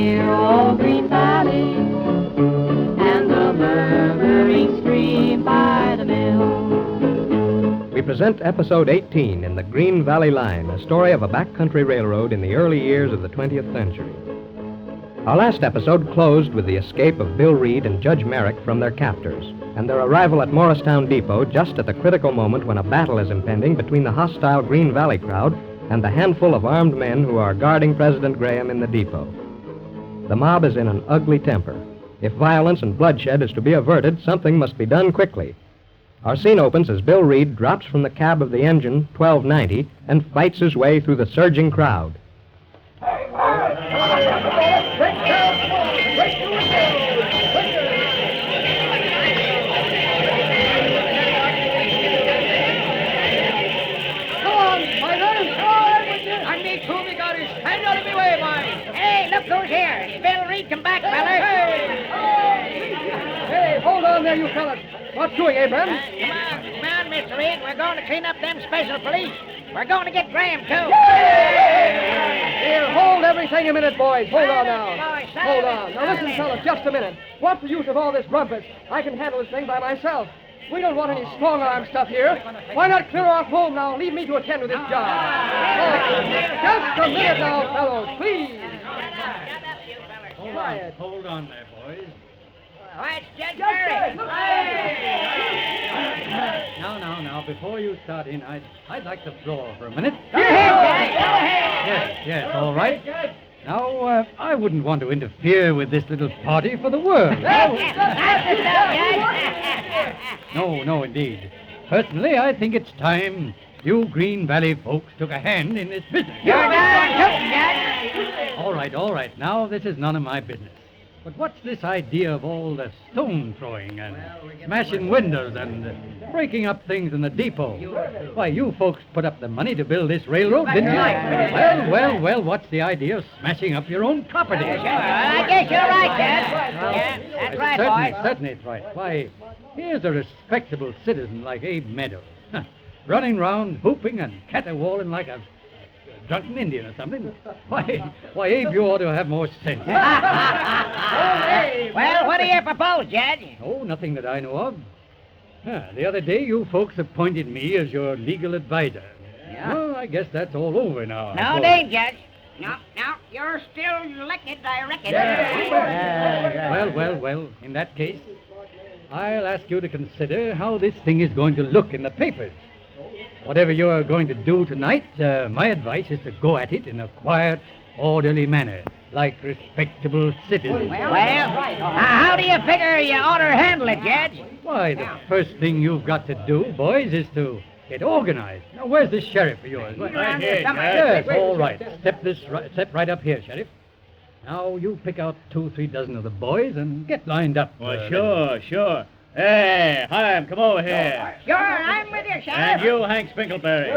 near old Green Valley, and the murmuring stream by the mill. We present episode 18 in the Green Valley Line, a story of a backcountry railroad in the early years of the 20th century. Our last episode closed with the escape of Bill Reed and Judge Merrick from their captors, and their arrival at Morristown Depot just at the critical moment when a battle is impending between the hostile Green Valley crowd and the handful of armed men who are guarding President Graham in the depot. The mob is in an ugly temper. If violence and bloodshed is to be averted, something must be done quickly. Our scene opens as Bill Reed drops from the cab of the engine 1290 and fights his way through the surging crowd. Who's here? It's Bill Reed. Come back, feller. Hey, hold on there, you fellas. What's doing, Abraham? Come on, Mr. Reed. We're going to clean up them special police. We're going to get Graham, too. Here, hold everything a minute, boys. Hold on now. Hold on. Now, listen, fellas, just a minute. What's the use of all this rumpus? I can handle this thing by myself. We don't want any strong-arm stuff here. Why not clear off home now and leave me to attend to this job? Just a minute now, fellows, please. Hold on there, boys. Why, it's Judge Merrick. Now, before you start in, I'd like the floor for a minute. Go ahead. Yes, all right. Now, I wouldn't want to interfere with this little party for the world. No, indeed. Personally, I think it's time you Green Valley folks took a hand in this business. You're not joking, Judge. All right. Now, this is none of my business. But what's this idea of all the stone throwing and smashing windows and breaking up things in the depot? Why, you folks put up the money to build this railroad, didn't you? Well, what's the idea of smashing up your own property? I guess you're right, Judge. That's right, boy. Certainly it's right. Why, here's a respectable citizen like Abe Meadows, running round hooping and caterwauling like a drunken Indian or something. Why, Abe, you ought to have more sense. Well, what do you propose, Judge? Oh, nothing that I know of. The other day, you folks appointed me as your legal advisor. Yeah. Well, I guess that's all over now. No, it ain't, Judge. No, you're still elected, I reckon. Well, in that case, I'll ask you to consider how this thing is going to look in the papers. Whatever you're going to do tonight, my advice is to go at it in a quiet, orderly manner, like respectable citizens. Well, how do you figure you ought to handle it, Judge? Why, the first thing you've got to do, boys, is to get organized. Now, where's this sheriff of yours? Right here, Yes, all right. Step right up here, Sheriff. Now, you pick out 2-3 dozen of the boys and get lined up. Well, sure. Hey, Hiram, come over here. Sure, I'm with you, Sheriff. And you, Hank Spinkleberry.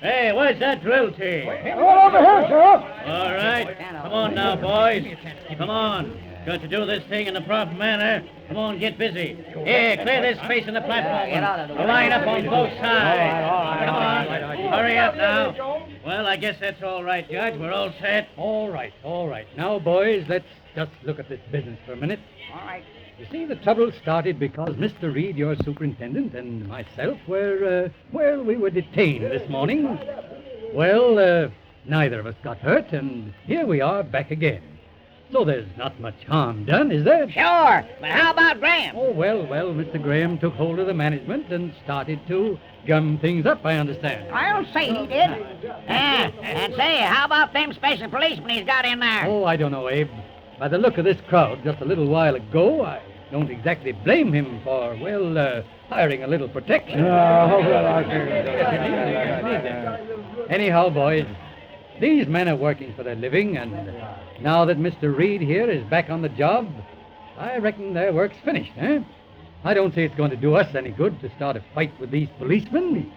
Hey, where's that drill team? All over here, Sheriff. All right. Come on now, boys. Come on. Got to do this thing in the proper manner. Come on, get busy. Here, clear this space in the platform. Line up on both sides. Come on. Hurry up now. Well, I guess that's all right, Judge. We're all set. All right. Now, boys, let's just look at this business for a minute. All right. You see, the trouble started because Mr. Reed, your superintendent, and myself were, we were detained this morning. Well, neither of us got hurt, and here we are back again. So there's not much harm done, is there? Sure, but how about Graham? Oh, well, Mr. Graham took hold of the management and started to gum things up, I understand. I'll say he did. And say, how about them special policemen he's got in there? Oh, I don't know, Abe. By the look of this crowd just a little while ago, I don't exactly blame him for, hiring a little protection. Anyhow, boys, these men are working for their living, and now that Mr. Reed here is back on the job, I reckon their work's finished, eh? I don't see it's going to do us any good to start a fight with these policemen.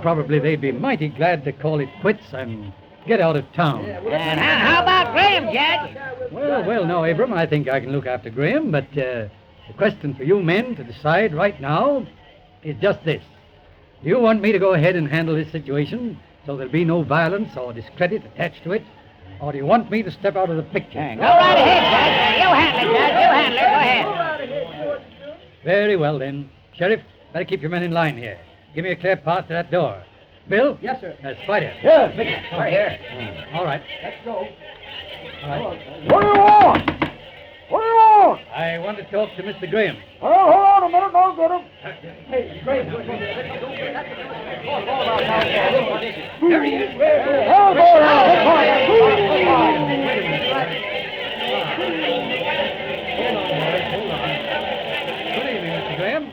Probably they'd be mighty glad to call it quits and get out of town. And how about Graham, Judge? Well, now, Abram, I think I can look after Graham, but the question for you men to decide right now is just this. Do you want me to go ahead and handle this situation so there'll be no violence or discredit attached to it? Or do you want me to step out of the picture? Go right ahead, Judge. You handle it, Judge. You handle it. Go ahead. Very well, then. Sheriff, better keep your men in line here. Give me a clear path to that door. Bill? Yes, sir. Spider. Yes, Mickey. Right here. All right. Let's go. All right. What do you want? What do you want? I want to talk to Mr. Graham. Well, hold on a minute, I'll get him. Hey, Graham. There he is. I'll go now. Good evening, Mr. Graham.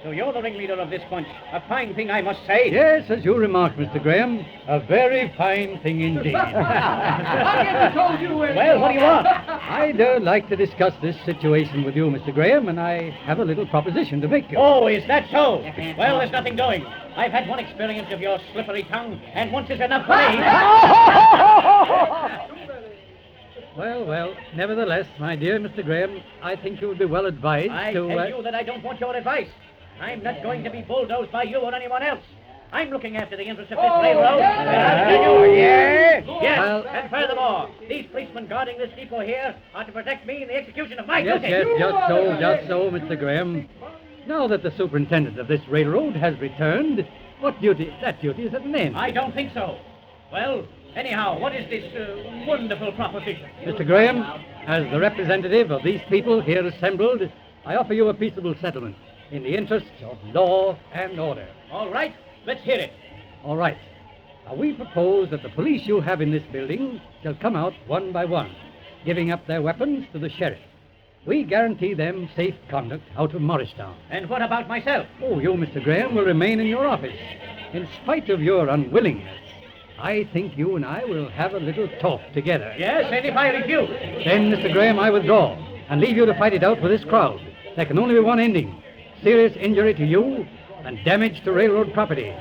So you're the ringleader of this bunch. A fine thing, I must say. Yes, as you remarked, Mr. Graham, a very fine thing indeed. I guess I told you where. Well, what do you want? I'd like to discuss this situation with you, Mr. Graham, and I have a little proposition to make you. Oh, is that so? Well, there's nothing doing. I've had one experience of your slippery tongue, and once is enough for me. Well, nevertheless, my dear Mr. Graham, I think you would be well advised I to... tell you that I don't want your advice. I'm not going to be bulldozed by you or anyone else. I'm looking after the interests of this railroad. Yes. Well- And furthermore, these policemen guarding this depot here are to protect me in the execution of my Yes, duty. just so, Mr. Graham. Now that the superintendent of this railroad has returned, that duty is at an end. I don't think so. Well, anyhow, what is this wonderful proposition? Mr. Graham, as the representative of these people here assembled, I offer you a peaceable settlement in the interests of law and order. All right, let's hear it. All right. Now, we propose that the police you have in this building shall come out one by one, giving up their weapons to the sheriff. We guarantee them safe conduct out of Morristown. And what about myself? Oh, you, Mr. Graham, will remain in your office. In spite of your unwillingness, I think you and I will have a little talk together. Yes, and if I refuse? Then, Mr. Graham, I withdraw and leave you to fight it out with this crowd. There can only be one ending. Serious injury to you and damage to railroad property.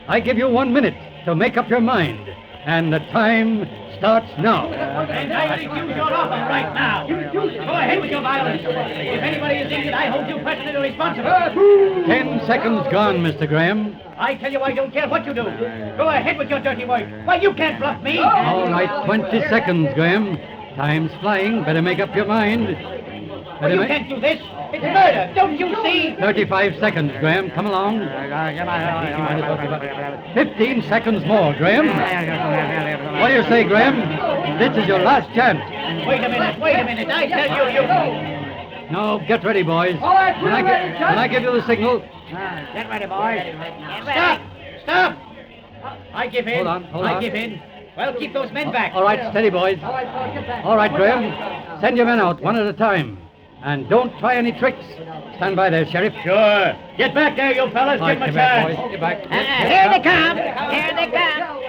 I give you 1 minute to make up your mind. And the time starts now. And I refuse your offer right now. Go ahead with your violence. If anybody is injured, I hold you personally responsible. 10 seconds gone, Mr. Graham. I tell you, I don't care what you do. Go ahead with your dirty work. Why, you can't bluff me. All right, 20 seconds, Graham. Time's flying. Better make up your mind. Well, you can't do this. It's murder. Don't you see? 35 seconds, Graham. Come along. 15 seconds more, Graham. What do you say, Graham? This is your last chance. Wait a minute. I tell you. No, get ready, boys. All right, When I give you the signal. Get ready, boys. Get ready. Stop. I give in. Hold on. I give in. Well, keep those men back. All right, steady, boys. All right, fellas, get back. All right, Graham. Send your men out one at a time. And don't try any tricks. Stand by there, Sheriff. Sure. Get back there, you fellas. All right, Give them a get back, chance. boys. Get back. Here they come. Here they come.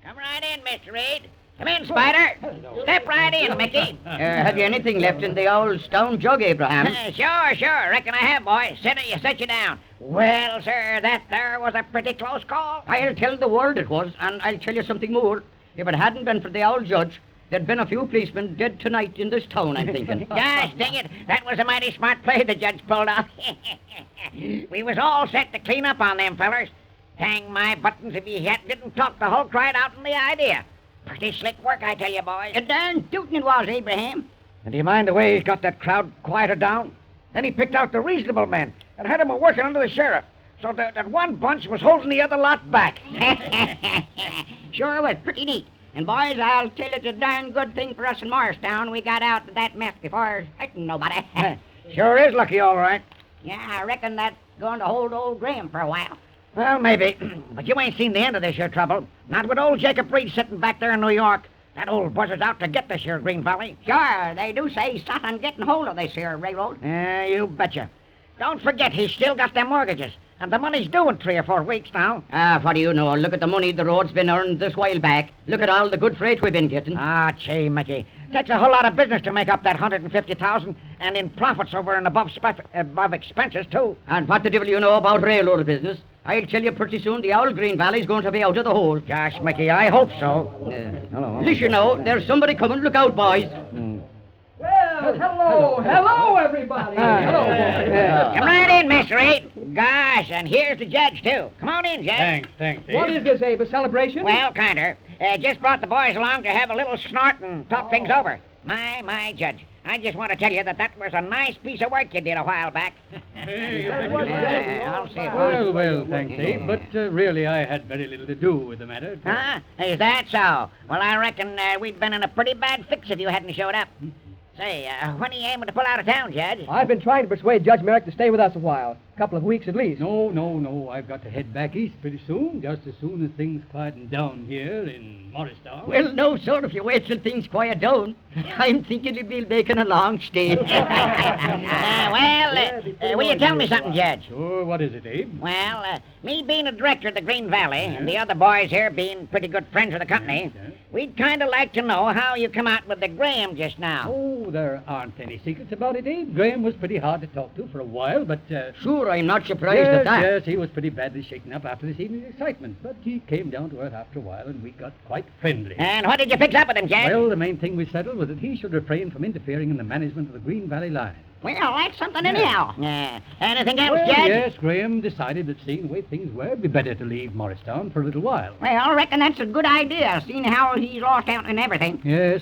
Come right in, Mr. Reed. Come in, Spider. Step right in, Mickey. Have you anything left in the old stone jug, Abraham? Sure. Reckon I have, boy. Sit you down. Well, sir, that there was a pretty close call. I'll tell the world it was, and I'll tell you something more. If it hadn't been for the old judge, there'd been a few policemen dead tonight in this town, I'm thinking. Gosh, dang it. That was a mighty smart play the judge pulled off. We was all set to clean up on them fellers. Hang my buttons if he didn't talk the whole crowd out in the idea. Pretty slick work, I tell you, boys. A darn tootin' it was, Abraham. And do you mind the way he's got that crowd quieted down? Then he picked out the reasonable men and had them working under the sheriff. So that one bunch was holding the other lot back. Sure was pretty neat. And, boys, I'll tell you it's a darn good thing for us in Morristown we got out of that mess before hurting nobody. Sure is lucky, all right. Yeah, I reckon that's going to hold old Graham for a while. Well, maybe. But you ain't seen the end of this here trouble. Not with old Jacob Reed sitting back there in New York. That old buzzard's out to get this here Green Valley. Sure, they do say he's set on getting hold of this here railroad. Yeah, you betcha. Don't forget, he's still got them mortgages. And the money's due in 3 or 4 weeks now. What do you know? Look at the money the road's been earned this while back. Look at all the good freight we've been getting. Gee, Mickey. Takes a whole lot of business to make up that $150,000, and in profits over and above expenses, too. And what the devil you know about railroad business? I'll tell you pretty soon the old Green Valley's going to be out of the hole. Gosh, Mickey, I hope so. Hello. Listen, you know, there's somebody coming. Look out, boys. Well, Hello, everybody. Hello. Come right in, Mr. Reed. Gosh, and here's the judge, too. Come on in, Judge. Thanks, Abe. What is this, Abe? A celebration? Well, kinder. Just brought the boys along to have a little snort and talk things over. My, Judge. I just want to tell you that was a nice piece of work you did a while back. I'll say Well, thanks, Abe, but really I had very little to do with the matter. Huh? Is that so? Well, I reckon we'd been in a pretty bad fix if you hadn't showed up. Say, when are you aiming to pull out of town, Judge? I've been trying to persuade Judge Merrick to stay with us a while. A couple of weeks at least. No. I've got to head back east pretty soon, just as soon as things quieten down here in Morristown. Well, no, sir, if you wait till things quiet down, I'm thinking you'll be making a long stay. Will you tell me something, Judge? Sure, what is it, Abe? Well, me being a director of the Green Valley, and the other boys here being pretty good friends of the company, we'd kind of like to know how you come out with the Graham just now. Oh, there aren't any secrets about it, Abe. Graham was pretty hard to talk to for a while, but... Sure, I'm not surprised at that. Yes, he was pretty badly shaken up after this evening's excitement, but he came down to earth after a while, and we got quite friendly. And what did you fix up with him, Judge? Well, the main thing we settled was that he should refrain from interfering in the management of the Green Valley line. Well, that's something anyhow. Anything else, Well, Judge? yes, Graham decided that seeing the way things were, it'd be better to leave Morristown for a little while. Well, I reckon that's a good idea, seeing how he's lost out and everything. Yes,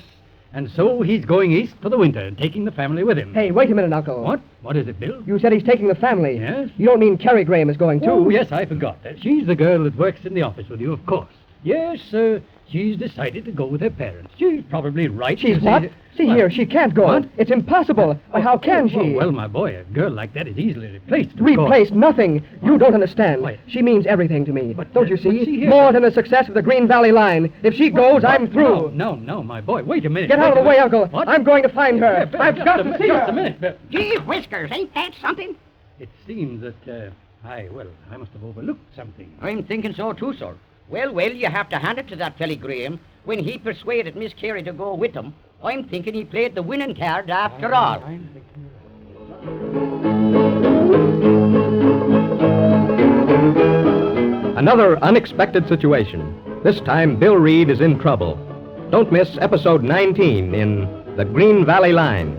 and so he's going east for the winter and taking the family with him. Hey, wait a minute, Uncle. What? What is it, Bill? You said he's taking the family. Yes? You don't mean Carrie Graham is going, too? Oh, yes, I forgot that. She's the girl that works in the office with you, of course. Yes, she's decided to go with her parents. She's probably right. She's to what? say- See here, she can't go. What? It's impossible. Why, how can she? Well, my boy, a girl like that is easily replaced. of Replace nothing. You don't understand. Why- She means everything to me. But, Don't you but see? see here- More than the success of the Green Valley line. If she goes, I'm through. No, my boy. Wait a minute. Get out of the way, Uncle. What? I'm going to find her. Yeah, Bill, I've just got a to minute, see just her. a minute, Bill. Gee whiskers, ain't that something? It seems that, I must have overlooked something. I'm thinking so too, sir. Well, you have to hand it to that felly Graham. When he persuaded Miss Carey to go with him, I'm thinking he played the winning card after all. Another unexpected situation. This time, Bill Reed is in trouble. Don't miss episode 19 in The Green Valley Line.